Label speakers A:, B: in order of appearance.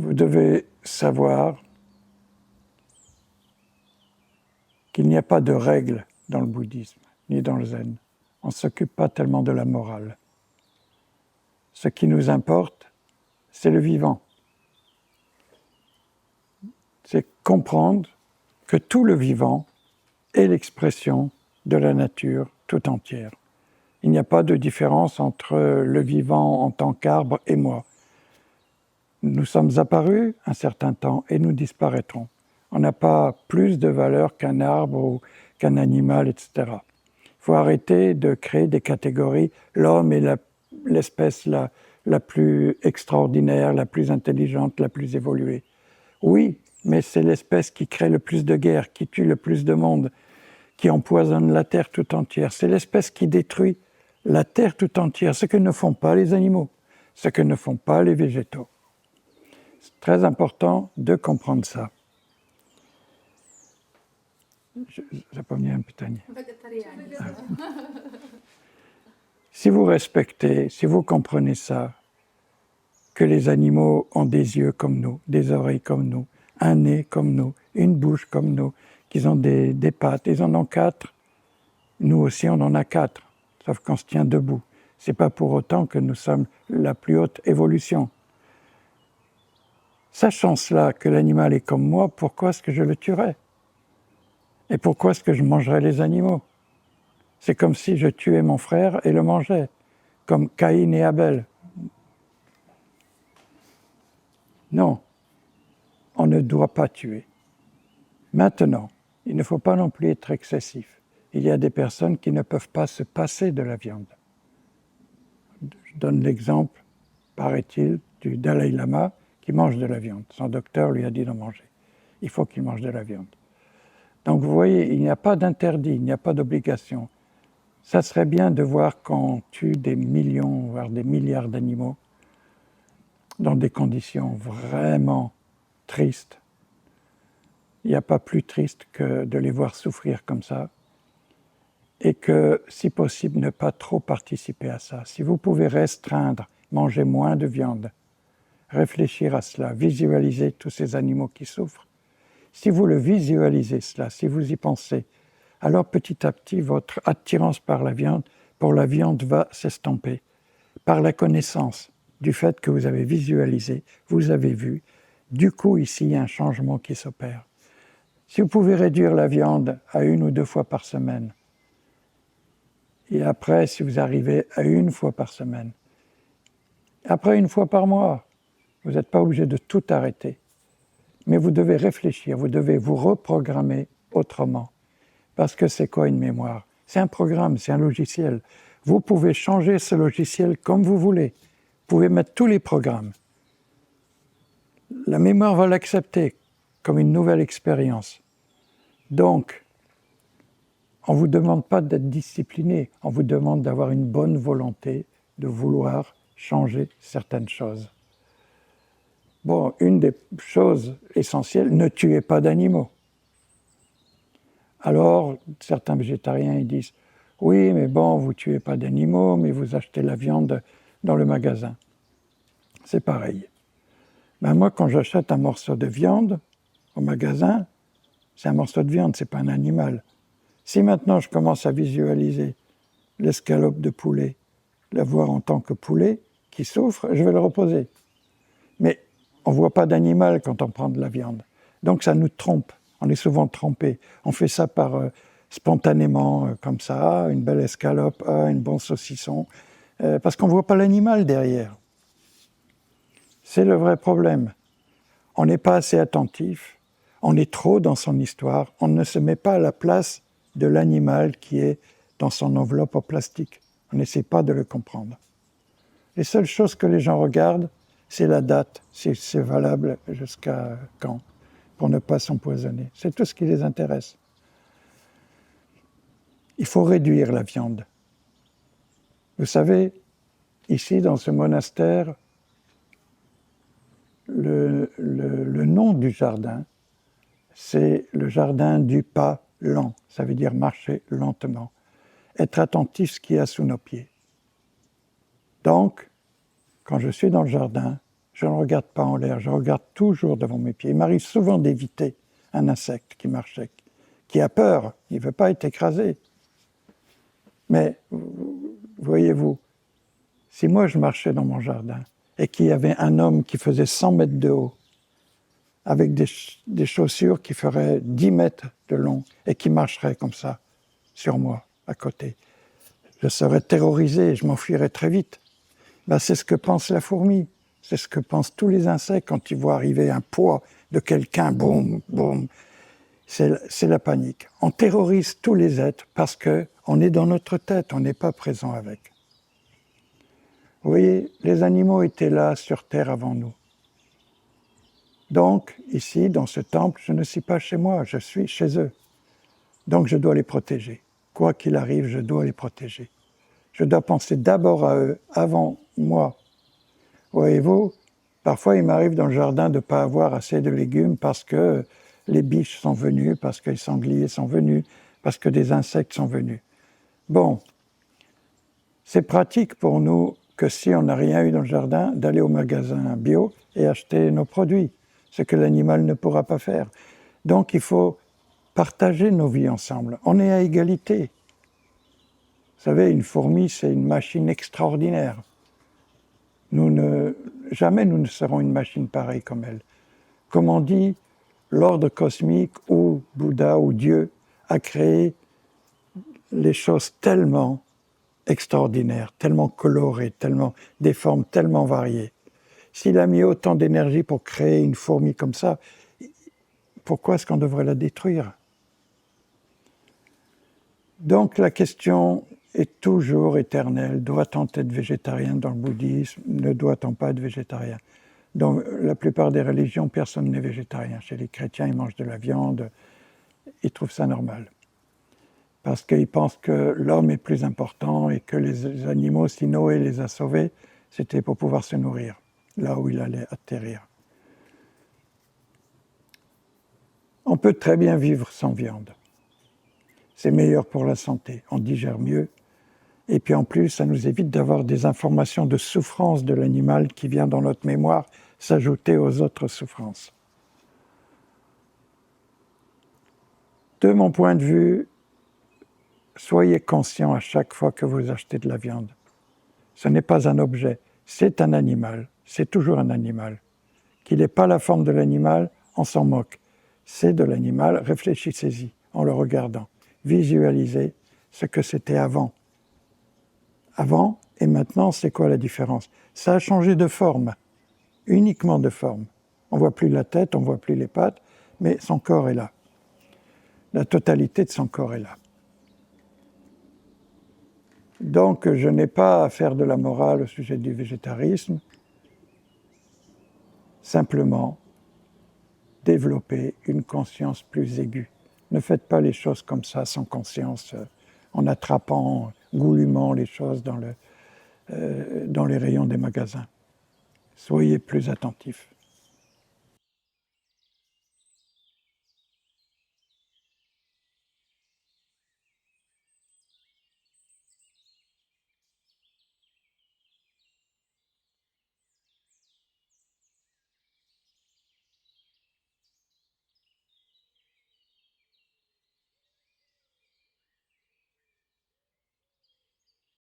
A: vous devez savoir qu'il n'y a pas de règles dans le bouddhisme, ni dans le zen. On ne s'occupe pas tellement de la morale. Ce qui nous importe, c'est le vivant. C'est comprendre que tout le vivant est l'expression de la nature tout entière. Il n'y a pas de différence entre le vivant en tant qu'arbre et moi. Nous sommes apparus un certain temps et nous disparaîtrons. On n'a pas plus de valeur qu'un arbre ou qu'un animal, etc. Il faut arrêter de créer des catégories. L'homme est l'espèce la plus extraordinaire, la plus intelligente, la plus évoluée. Oui, mais c'est l'espèce qui crée le plus de guerres, qui tue le plus de monde, qui empoisonne la terre tout entière. C'est l'espèce qui détruit la terre tout entière, ce que ne font pas les animaux, ce que ne font pas les végétaux. C'est très important de comprendre ça. Zapomniałem pytanie. Si vous respectez, si vous comprenez ça, que les animaux ont des yeux comme nous, des oreilles comme nous, un nez comme nous, une bouche comme nous, qu'ils ont des pattes, ils en ont 4, nous aussi on en a 4, sauf qu'on se tient debout. C'est pas pour autant que nous sommes la plus haute évolution. Sachant cela, que l'animal est comme moi, pourquoi est-ce que je le tuerais? Et pourquoi est-ce que je mangerais les animaux? C'est comme si je tuais mon frère et le mangeais, comme Caïn et Abel. Non, on ne doit pas tuer. Maintenant, il ne faut pas non plus être excessif. Il y a des personnes qui ne peuvent pas se passer de la viande. Je donne l'exemple, paraît-il, du Dalai Lama qui mange de la viande. Son docteur lui a dit d'en manger. Il faut qu'il mange de la viande. Donc vous voyez, il n'y a pas d'interdit, il n'y a pas d'obligation. Ça serait bien de voir qu'on tue des millions, voire des milliards d'animaux dans des conditions vraiment tristes. Il n'y a pas plus triste que de les voir souffrir comme ça. Et que, si possible, ne pas trop participer à ça. Si vous pouvez restreindre, manger moins de viande, réfléchir à cela, visualiser tous ces animaux qui souffrent. Si vous le visualisez cela, si vous y pensez, alors petit à petit, votre attirance pour la viande va s'estomper. Par la connaissance du fait que vous avez visualisé, vous avez vu, du coup, ici, il y a un changement qui s'opère. Si vous pouvez réduire la viande à 1 ou 2 fois par semaine, et après, si vous arrivez à 1 fois par semaine, après 1 fois par mois, vous n'êtes pas obligé de tout arrêter. Mais vous devez réfléchir, vous devez vous reprogrammer autrement. Parce que c'est quoi une mémoire? C'est un programme, c'est un logiciel. Vous pouvez changer ce logiciel comme vous voulez. Vous pouvez mettre tous les programmes. La mémoire va l'accepter comme une nouvelle expérience. Donc, on ne vous demande pas d'être discipliné, on vous demande d'avoir une bonne volonté, de vouloir changer certaines choses. Bon, une des choses essentielles, ne tuez pas d'animaux. Alors, certains végétariens ils disent « Oui, mais bon, vous ne tuez pas d'animaux, mais vous achetez la viande dans le magasin. » C'est pareil. Ben moi, quand j'achète un morceau de viande au magasin, c'est un morceau de viande, ce n'est pas un animal. Si maintenant je commence à visualiser l'escalope de poulet, la voir en tant que poulet qui souffre, je vais le reposer. Mais on ne voit pas d'animal quand on prend de la viande. Donc ça nous trompe. On est souvent trompé. On fait ça spontanément, comme ça, une belle escalope, un bon saucisson, parce qu'on ne voit pas l'animal derrière. C'est le vrai problème. On n'est pas assez attentif, on est trop dans son histoire, on ne se met pas à la place de l'animal qui est dans son enveloppe en plastique. On n'essaie pas de le comprendre. Les seules choses que les gens regardent, c'est la date, si c'est valable jusqu'à quand, pour ne pas s'empoisonner. C'est tout ce qui les intéresse. Il faut réduire la viande. Vous savez, ici, dans ce monastère, le nom du jardin, c'est le jardin du pas lent. Ça veut dire marcher lentement. Être attentif à ce qu'il y a sous nos pieds. Donc, quand je suis dans le jardin, je ne regarde pas en l'air, je regarde toujours devant mes pieds. Il m'arrive souvent d'éviter un insecte qui marchait, qui a peur, il ne veut pas être écrasé. Mais, voyez-vous, si moi je marchais dans mon jardin et qu'il y avait un homme qui faisait 100 mètres de haut, avec des chaussures qui feraient 10 mètres de long et qui marcheraient comme ça sur moi, à côté, je serais terrorisé et je m'enfuirais très vite. Ben, c'est ce que pense la fourmi, c'est ce que pensent tous les insectes quand ils voient arriver un poids de quelqu'un, boum, boum. C'est la panique. On terrorise tous les êtres parce qu'on est dans notre tête, on n'est pas présent avec. Vous voyez, les animaux étaient là sur Terre avant nous. Donc, ici, dans ce temple, je ne suis pas chez moi, je suis chez eux. Donc, je dois les protéger. Quoi qu'il arrive, je dois les protéger. Je dois penser d'abord à eux, avant moi. Voyez-vous, parfois il m'arrive dans le jardin de ne pas avoir assez de légumes parce que les biches sont venues, parce que les sangliers sont venus, parce que des insectes sont venus. Bon, c'est pratique pour nous que si on n'a rien eu dans le jardin, d'aller au magasin bio et acheter nos produits, ce que l'animal ne pourra pas faire. Donc il faut partager nos vies ensemble. On est à égalité. Vous savez, une fourmi, c'est une machine extraordinaire. Jamais nous ne serons une machine pareille comme elle. Comme on dit, l'ordre cosmique ou Bouddha ou Dieu a créé les choses tellement extraordinaires, tellement colorées, tellement, des formes tellement variées. S'il a mis autant d'énergie pour créer une fourmi comme ça, pourquoi est-ce qu'on devrait la détruire? Donc la question est toujours éternelle. Doit-on être végétarien dans le bouddhisme? Ne doit-on pas être végétarien? Dans la plupart des religions, personne n'est végétarien. Chez les chrétiens, ils mangent de la viande, ils trouvent ça normal. Parce qu'ils pensent que l'homme est plus important et que les animaux, si Noé les a sauvés, c'était pour pouvoir se nourrir, là où il allait atterrir. On peut très bien vivre sans viande. C'est meilleur pour la santé, on digère mieux. Et puis en plus, ça nous évite d'avoir des informations de souffrance de l'animal qui vient dans notre mémoire s'ajouter aux autres souffrances. De mon point de vue, soyez conscient à chaque fois que vous achetez de la viande. Ce n'est pas un objet, c'est un animal, c'est toujours un animal. Qu'il n'ait pas la forme de l'animal, on s'en moque. C'est de l'animal, réfléchissez-y en le regardant. Visualisez ce que c'était avant. Avant et maintenant, c'est quoi la différence? Ça a changé de forme, uniquement de forme. On ne voit plus la tête, on ne voit plus les pattes, mais son corps est là. La totalité de son corps est là. Donc, je n'ai pas à faire de la morale au sujet du végétarisme, simplement développer une conscience plus aiguë. Ne faites pas les choses comme ça, sans conscience, en attrapant goulûment les choses dans les rayons des magasins. Soyez plus attentifs.